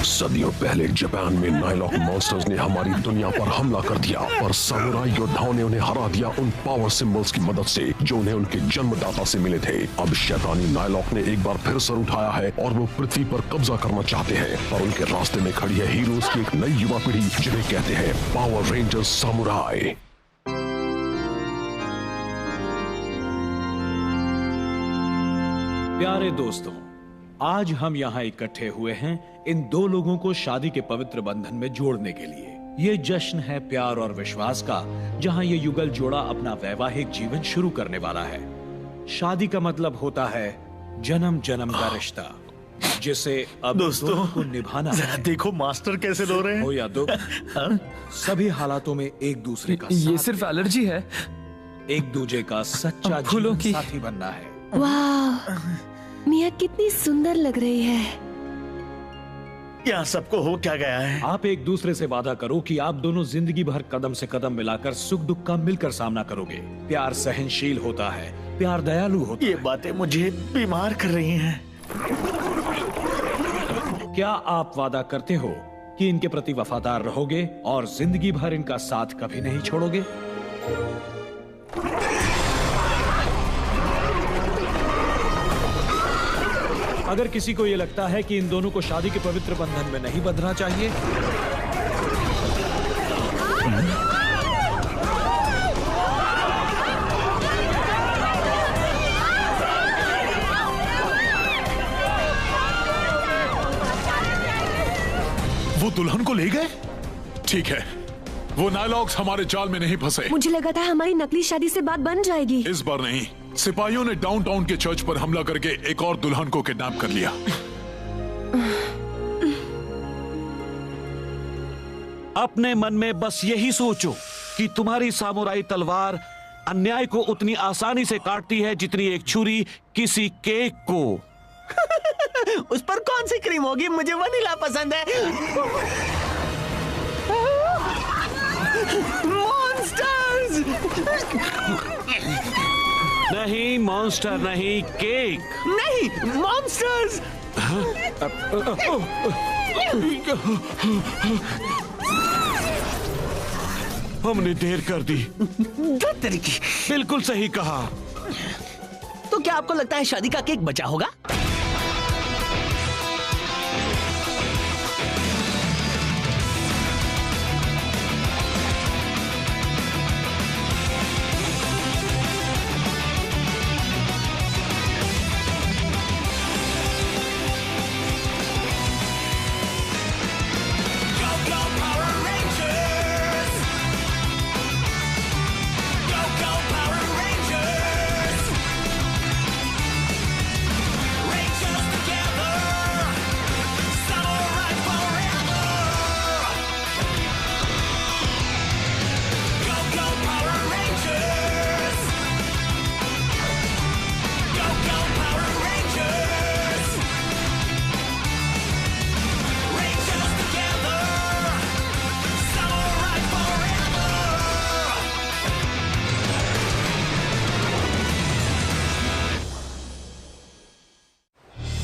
सदियों पहले जापान में नाइलॉक मॉन्स्टर्स ने हमारी दुनिया पर हमला कर दिया, पर सामुराई योद्धाओं ने उन्हें हरा दिया उन पावर सिंबल्स की मदद से जो उन्हें उनके जन्मदाता से मिले थे। अब शैतानी नाइलॉक ने एक बार फिर सर उठाया है और वो पृथ्वी पर कब्जा करना चाहते हैं, और उनके रास्ते में खड़ी है हीरोज की एक नई युवा पीढ़ी जिन्हें कहते हैं पावर रेंजर्स सामुराई। प्यारे दोस्तों, आज हम यहाँ इकट्ठे हुए हैं इन दो लोगों को शादी के पवित्र बंधन में जोड़ने के लिए। ये जश्न है प्यार और विश्वास का, जहाँ ये युगल जोड़ा अपना वैवाहिक जीवन शुरू करने वाला है। शादी का मतलब होता है जन्म जन्म का रिश्ता, जिसे अब दोस्तों को निभाना है। देखो मास्टर कैसे रो रहे हैं। हो या दुख, सभी हालातों में एक दूसरे का ये साथ सिर्फ एलर्जी है। एक दूसरे का सच्चा फूलों जीवन की साथी बनना है। वाह, मिया कितनी सुंदर लग रही है। यहाँ सबको हो क्या गया है? आप एक दूसरे से वादा करो कि आप दोनों जिंदगी भर कदम से कदम मिलाकर सुख दुख का मिलकर सामना करोगे। प्यार सहनशील होता है, प्यार दयालु होता है। ये बातें मुझे बीमार कर रही हैं। क्या आप वादा करते हो कि इनके प्रति वफादार रहोगे और जिंदगी भर इनका साथ कभी नहीं छोड़ोगे? अगर किसी को यह लगता है कि इन दोनों को शादी के पवित्र बंधन में नहीं बंधना चाहिए, वो दुल्हन को ले गए? ठीक है, वो नाइलॉक्स हमारे जाल में नहीं फंसे। मुझे लगा था हमारी नकली शादी से बात बन जाएगी। इस बार नहीं। सिपाहियों ने डाउनटाउन के चर्च पर हमला करके एक और दुल्हन को किडनैप कर लिया। अपने मन में बस यही सोचो कि तुम्हारी सामुराई तलवार अन्याय को उतनी आसानी से काटती है जितनी एक छुरी किसी केक को। उस पर कौन सी क्रीम होगी? मुझे वनीला पसंद है। मॉन्स्टर्स! नहीं मॉन्स्टर नहीं, केक नहीं, मॉन्स्टर्स! हमने देर कर दी। तरीके। बिल्कुल सही कहा। तो क्या आपको लगता है शादी का केक बचा होगा?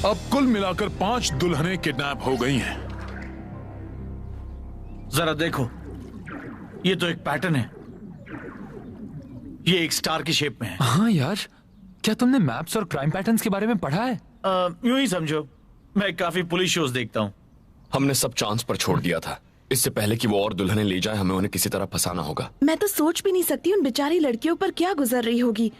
अब कुल मिलाकर 5 दुल्हनें किडनैप हो गई हैं। जरा देखो, ये तो एक पैटर्न है। ये एक स्टार की शेप में है। हाँ यार, क्या तुमने मैप्स और क्राइम पैटर्न्स के बारे में पढ़ा है? यूं ही समझो, मैं काफी पुलिस शोज देखता हूँ। हमने सब चांस पर छोड़ दिया था। इससे पहले कि वो और दुल्हनें ले जाए, हमें उन्हें किसी तरह फंसाना होगा। मैं तो सोच भी नहीं सकती उन बेचारी लड़कियों पर क्या गुजर रही होगी।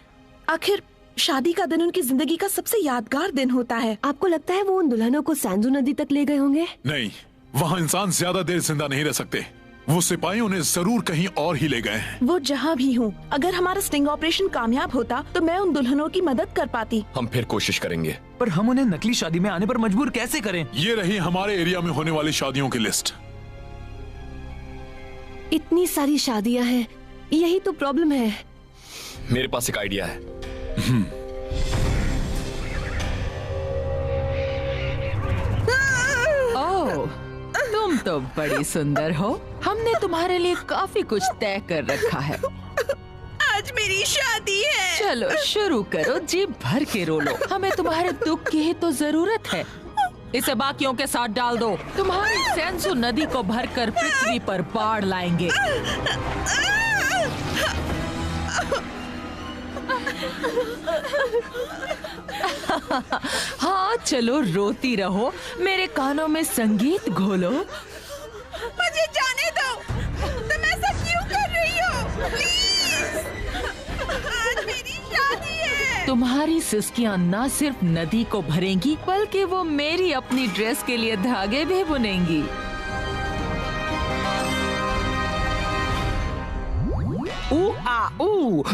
आखिर शादी का दिन उनकी जिंदगी का सबसे यादगार दिन होता है। आपको लगता है वो उन दुल्हनों को सैंजू नदी तक ले गए होंगे? नहीं, वहाँ इंसान ज्यादा देर जिंदा नहीं रह सकते। वो सिपाही उन्हें जरूर कहीं और ही ले गए हैं। वो जहाँ भी हूँ, अगर हमारा स्टिंग ऑपरेशन कामयाब होता तो मैं उन दुल्हनों की मदद कर पाती। हम फिर कोशिश करेंगे। पर हम उन्हें नकली शादी में आने पर मजबूर कैसे करें? ये रही हमारे एरिया में होने वाली शादियों की लिस्ट। इतनी सारी शादियाँ हैं, यही तो प्रॉब्लम है। मेरे पास एक आइडिया है। ओह, तुम तो बड़ी सुंदर हो। हमने तुम्हारे लिए काफी कुछ तय कर रखा है। आज मेरी शादी है। चलो शुरू करो, जी भर के रो लो। हमें तुम्हारे दुख की ही तो जरूरत है। इसे बाकियों के साथ डाल दो। तुम्हारी सेंसु नदी को भरकर पृथ्वी पर बाढ़ लाएंगे। हाँ चलो रोती रहो, मेरे कानों में संगीत घोलो। मुझे जाने दो, तुम ऐसा क्यों कर रही हो? प्लीज, आज मेरी शादी है। तुम्हारी सिसकियां ना सिर्फ नदी को भरेंगी बल्कि वो मेरी अपनी ड्रेस के लिए धागे भी बुनेंगी।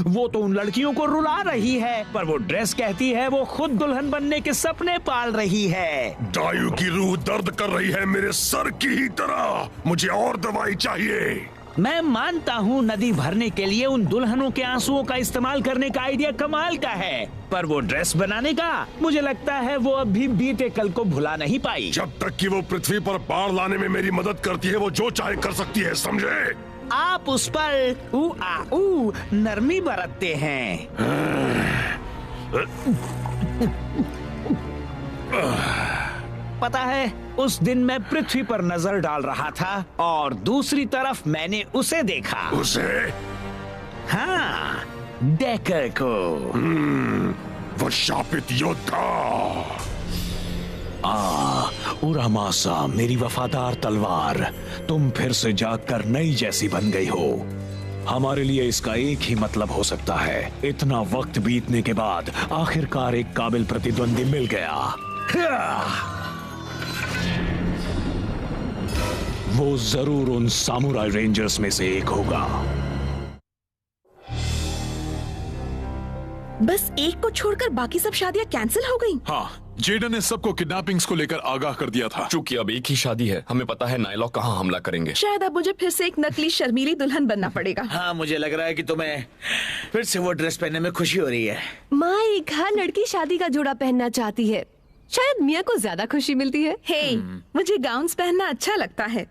वो तो उन लड़कियों को रुला रही है, पर वो ड्रेस कहती है वो खुद दुल्हन बनने के सपने पाल रही है। डायू की रूह दर्द कर रही है मेरे सर की ही तरह। मुझे और दवाई चाहिए। मैं मानता हूँ नदी भरने के लिए उन दुल्हनों के आंसुओं का इस्तेमाल करने का आइडिया कमाल का है, पर वो ड्रेस बनाने का मुझे लगता है वो अभी बीते कल को भुला नहीं पाई। जब तक कि वो पृथ्वी पर बाढ़ लाने में मेरी मदद करती है, वो जो चाहे कर सकती है, समझे? आप उस पर नरमी बरतते हैं। पता है, उस दिन मैं पृथ्वी पर नजर डाल रहा था और दूसरी तरफ मैंने उसे देखा। उसे? हाँ, डेकर को। वो शापित योद्धा। उरामासा, मेरी वफादार तलवार, तुम फिर से जागकर नई जैसी बन गई हो। हमारे लिए इसका एक ही मतलब हो सकता है, इतना वक्त बीतने के बाद आखिरकार एक काबिल प्रतिद्वंदी मिल गया। वो जरूर उन सामुराई रेंजर्स में से एक होगा। बस एक को छोड़कर बाकी सब शादियां कैंसिल हो गई। हाँ, जेडन ने सबको किडनैपिंग्स को लेकर आगाह कर दिया था। चूंकि अब एक ही शादी है, हमें पता है नाइलॉक कहाँ हमला करेंगे। शायद अब मुझे फिर से एक नकली शर्मीली दुल्हन बनना पड़ेगा। हाँ, मुझे लग रहा है कि तुम्हें फिर से वो ड्रेस पहनने में खुशी हो रही है। माइक, हर लड़की शादी का जोड़ा पहनना चाहती है। शायद मिया को ज्यादा खुशी मिलती है। हे, मुझे गाउन्स पहनना अच्छा लगता है।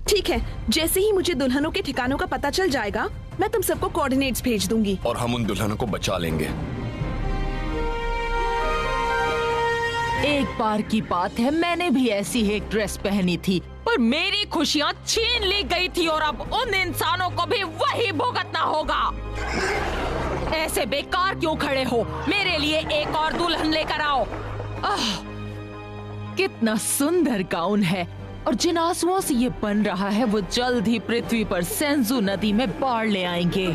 ठीक है, जैसे ही मुझे दुल्हनों के ठिकानों का पता चल जाएगा, मैं तुम सबको कोऑर्डिनेट्स भेज दूंगी। और हम उन दुल्हनों को बचा लेंगे। एक बार की बात है, मैंने भी ऐसी एक ड्रेस पहनी थी, पर मेरी खुशियाँ छीन ली गई थी और अब उन इंसानों को भी वही भुगतना होगा। ऐसे बेकार क्यों खड़े हो? मेरे लिए एक और दुल्हन लेकर आओ। कितना सुंदर गाउन है, और जिन आंसुओं से ये बन रहा है वो जल्द ही पृथ्वी पर सेंजू नदी में बाढ़ ले आएंगे।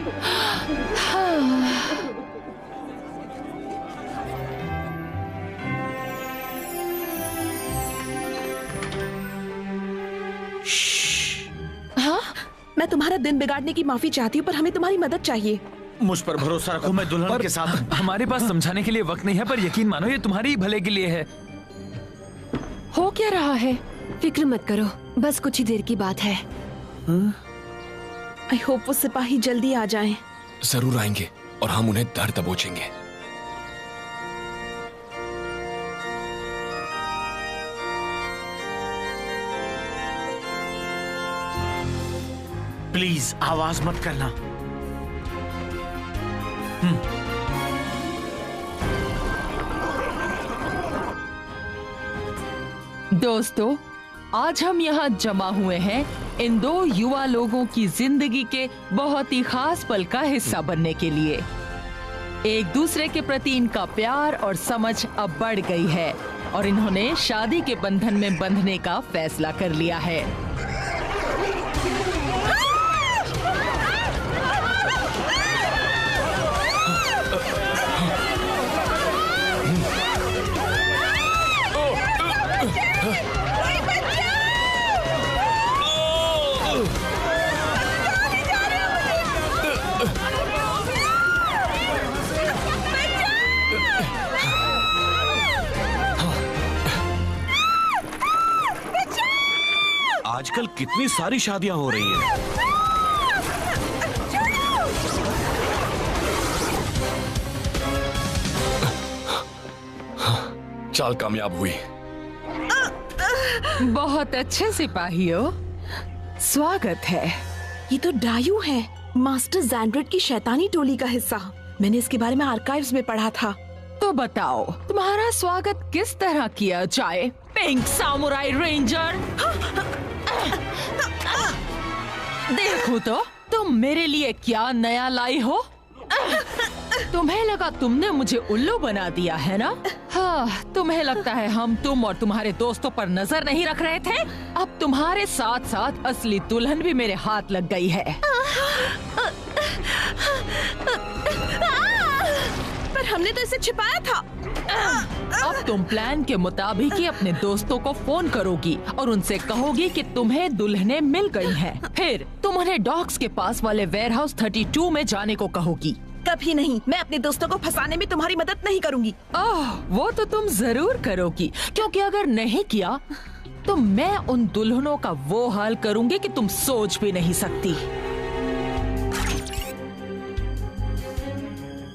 हाँ? मैं तुम्हारा दिन बिगाड़ने की माफी चाहती हूँ, पर हमें तुम्हारी मदद चाहिए। मुझ पर भरोसा रखो, मैं दुल्हन के साथ। हमारे पास समझाने के लिए वक्त नहीं है, पर यकीन मानो ये तुम्हारे ही भले के लिए है। हो क्या रहा है? फिक्र मत करो, बस कुछ ही देर की बात है। आई होप वो सिपाही जल्दी आ जाएं। जरूर आएंगे और हम उन्हें दर दबोचेंगे। प्लीज आवाज मत करना। दोस्तों, आज हम यहाँ जमा हुए हैं इन दो युवा लोगों की जिंदगी के बहुत ही खास पल का हिस्सा बनने के लिए। एक दूसरे के प्रति इनका प्यार और समझ अब बढ़ गई है और इन्होंने शादी के बंधन में बंधने का फैसला कर लिया है। आजकल कितनी सारी शादियां हो रही हैं। चाल कामयाब हुई। बहुत अच्छे सिपाहियों, स्वागत है। ये तो डायू है, मास्टर जैंड्रेड की शैतानी टोली का हिस्सा। मैंने इसके बारे में आर्काइव्स में पढ़ा था। तो बताओ तुम्हारा स्वागत किस तरह किया जाए, पिंक सामुराई रेंजर? देखो तो तुम मेरे लिए क्या नया लाई हो। तुम्हें लगा तुमने मुझे उल्लू बना दिया है ना? हाँ, तुम्हें लगता है हम तुम और तुम्हारे दोस्तों पर नजर नहीं रख रहे थे? अब तुम्हारे साथ साथ असली दुल्हन भी मेरे हाथ लग गई है। पर हमने तो इसे छिपाया था। अब तुम प्लान के मुताबिक ही अपने दोस्तों को फोन करोगी और उनसे कहोगी कि तुम्हें दुल्हनें मिल गई हैं। फिर तुम उन्हें डॉक्स के पास वाले वेयरहाउस 32 में जाने को कहोगी। कभी नहीं, मैं अपने दोस्तों को फंसाने में तुम्हारी मदद नहीं करूंगी। ओह, वो तो तुम जरूर करोगी, क्योंकि अगर नहीं किया तो मैं उन दुल्हनों का वो हाल करूंगी कि तुम सोच भी नहीं सकती।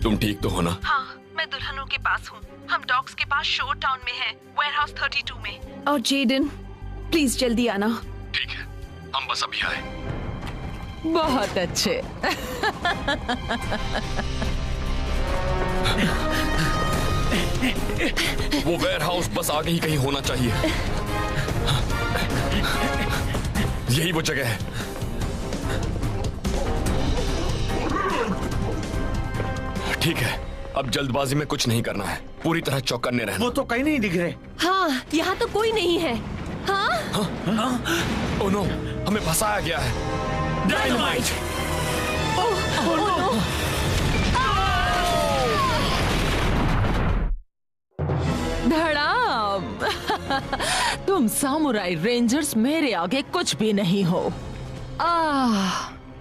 तुम ठीक तो हो ना? हाँ, मैं दुल्हनों के पास हूँ। हम डॉक्स के पास शोर टाउन में हैं, वेयरहाउस 32 में। और जेडन, प्लीज जल्दी आना। ठीक है, हम बस अभी आए। बहुत अच्छे। वो वेयरहाउस बस आगे ही कहीं होना चाहिए। यही वो जगह है। ठीक है, अब जल्दबाजी में कुछ नहीं करना है, पूरी तरह चौकन्ने रहना। वो तो कहीं नहीं दिख रहे। हाँ, यहाँ तो कोई नहीं है। हाँ? ओह नो, हमें फंसाया गया है। डायनामाइट! धड़ाम! तुम सामुराई रेंजर्स मेरे आगे कुछ भी नहीं हो।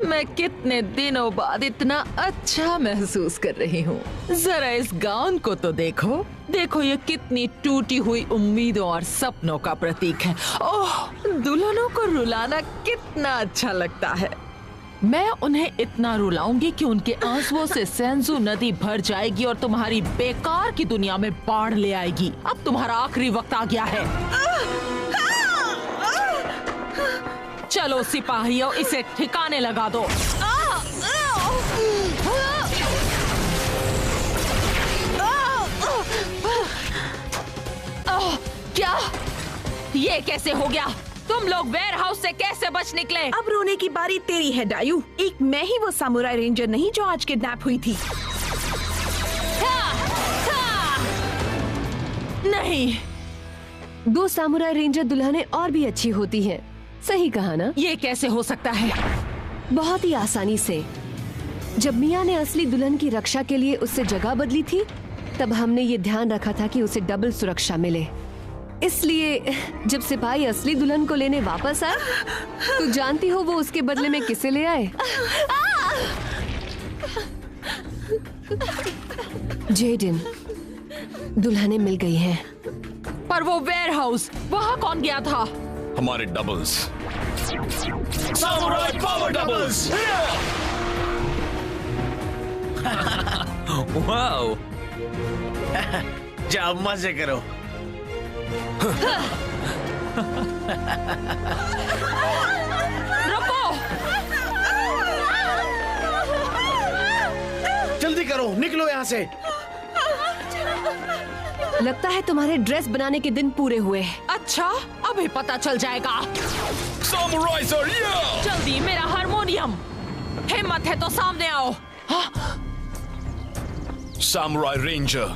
मैं कितने दिनों बाद इतना अच्छा महसूस कर रही हूँ। जरा इस गाउन को तो देखो, देखो ये कितनी टूटी हुई उम्मीदों और सपनों का प्रतीक है। ओह, दुल्हनों को रुलाना कितना अच्छा लगता है। मैं उन्हें इतना रुलाऊंगी कि उनके आंसुओं से सेंजू नदी भर जाएगी और तुम्हारी बेकार की दुनिया में बाढ़ ले आएगी। अब तुम्हारा आखिरी वक्त आ गया है। चलो सिपाहियों, इसे ठिकाने लगा दो। क्या? ये कैसे हो गया? तुम लोग वेयरहाउस से कैसे बच निकले? अब रोने की बारी तेरी है डायू। एक मैं ही वो सामुराई रेंजर नहीं जो आज किडनैप हुई थी। नहीं, 2 सामुराई रेंजर दुल्हनें और भी अच्छी होती हैं। सही कहा ना? ये कैसे हो सकता है? बहुत ही आसानी से। जब मिया ने असली दुल्हन की रक्षा के लिए उससे जगह बदली थी, तब हमने ये ध्यान रखा था कि उसे डबल सुरक्षा मिले। इसलिए जब सिपाही असली दुल्हन को लेने वापस आए, तो जानती हो वो उसके बदले में किसे ले आए? जेडन, दुल्हनें मिल गई हैं। पर वो वेयरहाउस, वहाँ कौन गया था? हमारे doubles. Samurai power doubles! Wow! जाओ मजे करो। रुको! जल्दी करो, निकलो यहाँ से। लगता है तुम्हारे ड्रेस बनाने के दिन पूरे हुए। अच्छा, अभी पता चल जाएगा। सामुराई सर, जल्दी, मेरा हारमोनियम। हिम्मत है तो सामने आओ। सामुराई रेंजर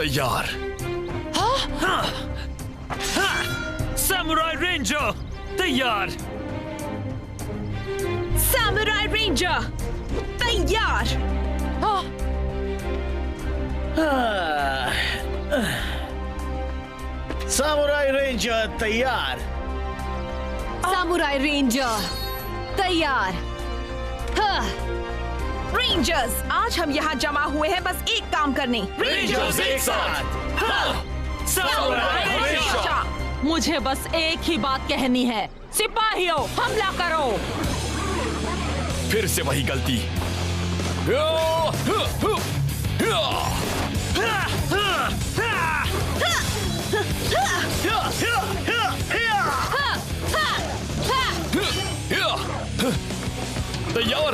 तैयार। सामुराई रेंजर तैयार। सामुराई रेंजर तैयार। सामुराई रेंजर तैयार। सामुराई रेंजर तैयार। रेंजर्स, आज हम यहाँ जमा हुए हैं बस एक काम करने। रेंजर्स एक साथ। Samurai ranger. मुझे बस एक ही बात कहनी है, सिपाहियों हमला करो। फिर से वही गलती। तैयार।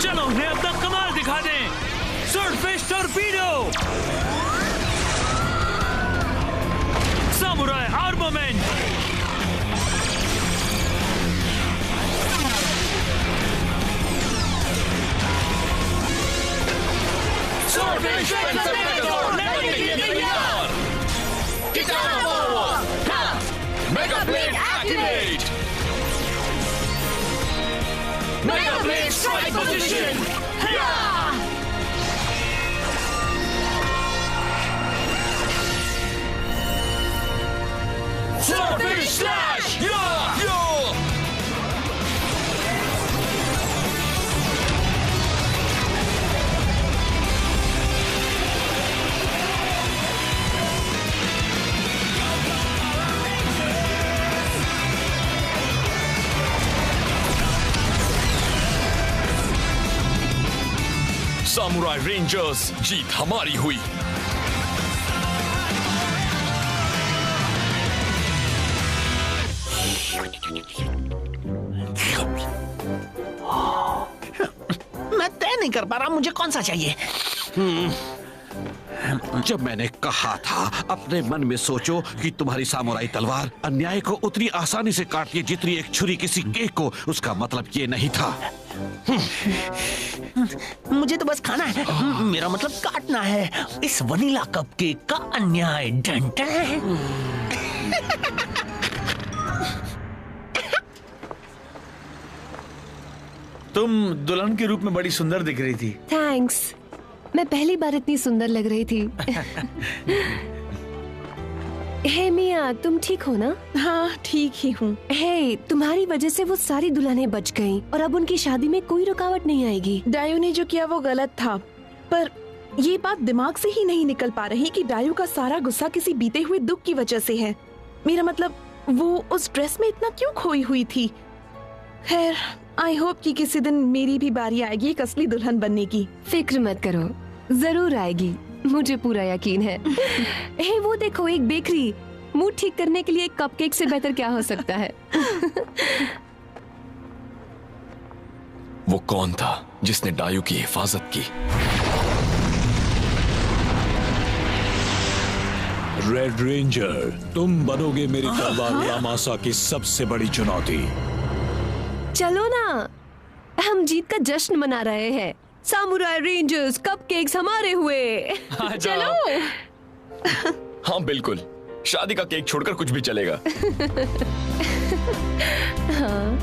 चलो उन्हें अपना कमाल दिखा दें। Swordfish torpedo, samurai armament, swordfish Spencer Megazord लड़ने के लिए तैयार। Kitana forward, mega blade activate, mega blade strike position. Swordfish slash, या सामुराई रेंजर्स, जीत हमारी हुई। मैं तय नहीं कर पा रहा मुझे कौन सा चाहिए। जब मैंने कहा था अपने मन में सोचो कि तुम्हारी सामुराई तलवार अन्याय को उतनी आसानी से काटती है जितनी एक छुरी किसी केक को, उसका मतलब ये नहीं था। मुझे तो बस खाना है, मेरा मतलब काटना है इस वनीला कपकेक का अन्याय। डंडन। तुम दुल्हन के रूप में बड़ी सुंदर दिख रही थी। थैंक्स, मैं पहली बार इतनी सुंदर लग रही थी। हे मिया, तुम ठीक हो ना? हाँ ठीक ही हूँ। हे, तुम्हारी वजह से वो सारी दुल्हनें बच गईं और अब उनकी शादी में कोई रुकावट नहीं आएगी। डायू ने जो किया वो गलत था, पर ये बात दिमाग से ही नहीं निकल पा रही कि डायू का सारा गुस्सा किसी बीते हुए दुख की वजह से है। मेरा मतलब वो उस ड्रेस में इतना क्यों खोई हुई थी। खैर, आई होप कि किसी दिन मेरी भी बारी आएगी एक असली दुल्हन बनने की। फिक्र मत करो, जरूर आएगी, मुझे पूरा यकीन है। हे, वो देखो एक बेकरी। मूड ठीक करने के लिए एक कपकेक से बेहतर क्या हो सकता है। वो कौन था जिसने डायू की हिफाजत की? रेड रेंजर, तुम बनोगे मेरी तलवार रामासा की सबसे बड़ी चुनौती। चलो ना, हम जीत का जश्न मना रहे हैं। सामुराई रेंजर्स, कपकेक्स हमारे हुए। चलो। हाँ बिल्कुल, शादी का केक छोड़कर कुछ भी चलेगा। हाँ।